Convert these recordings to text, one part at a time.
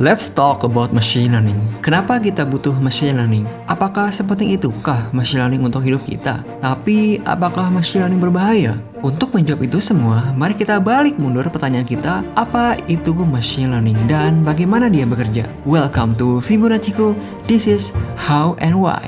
Let's talk about machine learning. Kenapa kita butuh machine learning? Apakah sepenting itukah machine learning untuk hidup kita? Tapi, apakah machine learning berbahaya? Untuk menjawab itu semua, mari kita balik mundur pertanyaan kita, apa itu machine learning dan bagaimana dia bekerja? Welcome to Fibonacciku, this is how and why.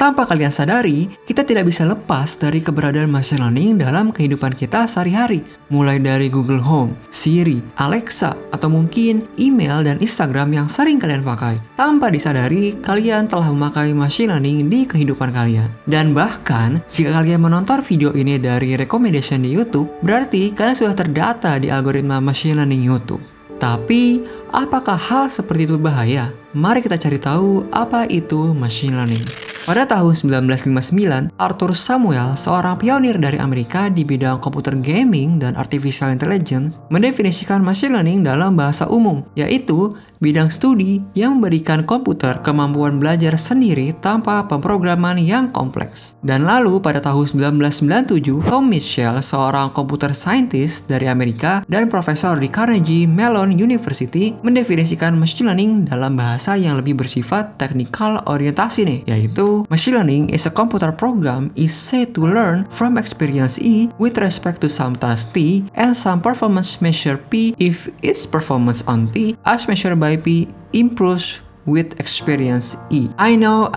Tanpa kalian sadari, kita tidak bisa lepas dari keberadaan machine learning dalam kehidupan kita sehari-hari. Mulai dari Google Home, Siri, Alexa, atau mungkin email dan Instagram yang sering kalian pakai. Tanpa disadari, kalian telah memakai machine learning di kehidupan kalian. Dan bahkan, jika kalian menonton video ini dari recommendation di YouTube, berarti kalian sudah terdata di algoritma machine learning YouTube. Tapi, apakah hal seperti itu berbahaya? Mari kita cari tahu apa itu machine learning. Pada tahun 1959, Arthur Samuel, seorang pionir dari Amerika di bidang komputer gaming dan artificial intelligence, mendefinisikan machine learning dalam bahasa umum, yaitu bidang studi yang memberikan komputer kemampuan belajar sendiri tanpa pemrograman yang kompleks. Dan lalu pada tahun 1997, Tom Mitchell, seorang komputer scientist dari Amerika dan profesor di Carnegie Mellon University, mendefinisikan machine learning dalam bahasa yang lebih bersifat teknikal orientasi nih, yaitu machine learning is a computer program is said to learn from experience E with respect to some task T and some performance measure P if its performance on T as measured by P improves with experience E. I know,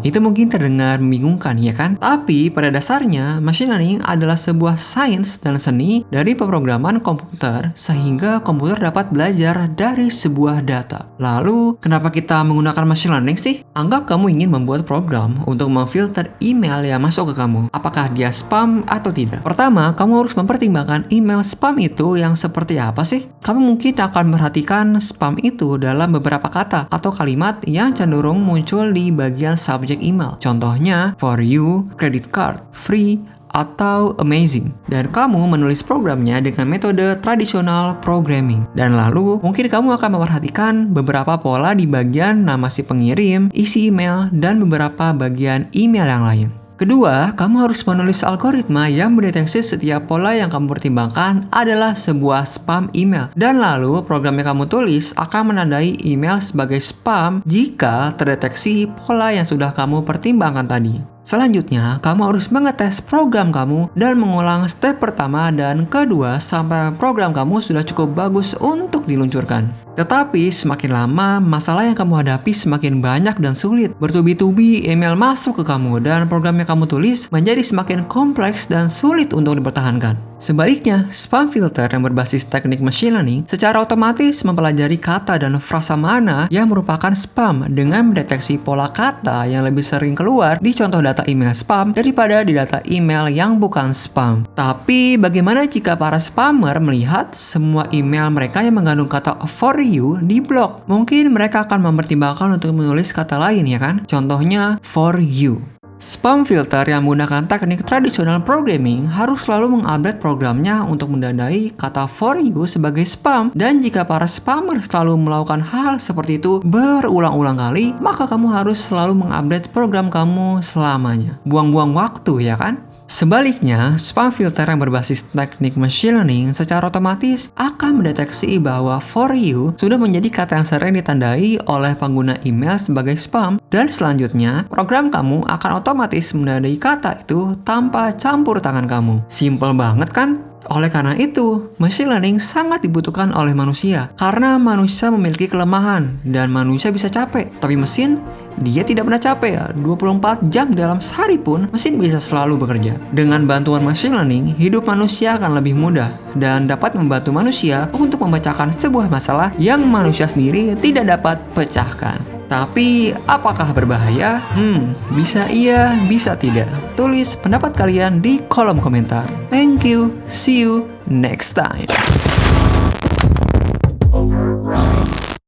itu mungkin terdengar membingungkan ya kan? Tapi pada dasarnya, machine learning adalah sebuah sains dan seni dari pemrograman komputer sehingga komputer dapat belajar dari sebuah data. Lalu, kenapa kita menggunakan machine learning sih? Anggap kamu ingin membuat program untuk memfilter email yang masuk ke kamu. Apakah dia spam atau tidak? Pertama, kamu harus mempertimbangkan email spam itu yang seperti apa sih? Kamu mungkin akan memperhatikan spam itu dalam beberapa kata atau kalimat yang cenderung muncul di bagian subjek email. Contohnya, for you, credit card, free, atau amazing. Dan kamu menulis programnya dengan metode tradisional programming. Dan lalu, mungkin kamu akan memperhatikan beberapa pola di bagian nama si pengirim, isi email, dan beberapa bagian email yang lain. Kedua, kamu harus menulis algoritma yang mendeteksi setiap pola yang kamu pertimbangkan adalah sebuah spam email. Dan lalu, program yang kamu tulis akan menandai email sebagai spam jika terdeteksi pola yang sudah kamu pertimbangkan tadi. Selanjutnya, kamu harus mengetes program kamu dan mengulang step pertama dan kedua sampai program kamu sudah cukup bagus untuk diluncurkan. Tetapi semakin lama, masalah yang kamu hadapi semakin banyak dan sulit. Bertubi-tubi email masuk ke kamu dan program yang kamu tulis menjadi semakin kompleks dan sulit untuk dipertahankan. Sebaliknya, spam filter yang berbasis teknik machine learning secara otomatis mempelajari kata dan frasa mana yang merupakan spam dengan mendeteksi pola kata yang lebih sering keluar di contoh data email spam daripada di data email yang bukan spam. Tapi bagaimana jika para spammer melihat semua email mereka yang mengandung kata for you di blok? Mungkin mereka akan mempertimbangkan untuk menulis kata lain ya kan? Contohnya for you. Spam filter yang menggunakan teknik tradisional programming harus selalu mengupdate programnya untuk menandai kata for you sebagai spam. Dan jika para spammer selalu melakukan hal seperti itu berulang-ulang kali, maka kamu harus selalu mengupdate program kamu selamanya. Buang-buang waktu ya kan? Sebaliknya, spam filter yang berbasis teknik machine learning secara otomatis akan mendeteksi bahwa for you sudah menjadi kata yang sering ditandai oleh pengguna email sebagai spam, dan selanjutnya program kamu akan otomatis menandai kata itu tanpa campur tangan kamu. Simple banget kan? Oleh karena itu, machine learning sangat dibutuhkan oleh manusia karena manusia memiliki kelemahan dan manusia bisa capek. Tapi mesin, dia tidak pernah capek ya. 24 jam dalam sehari pun mesin bisa selalu bekerja. Dengan bantuan machine learning, hidup manusia akan lebih mudah dan dapat membantu manusia untuk memecahkan sebuah masalah yang manusia sendiri tidak dapat pecahkan. Tapi, apakah berbahaya? Bisa iya, bisa tidak. Tulis pendapat kalian di kolom komentar. Thank you, see you next time.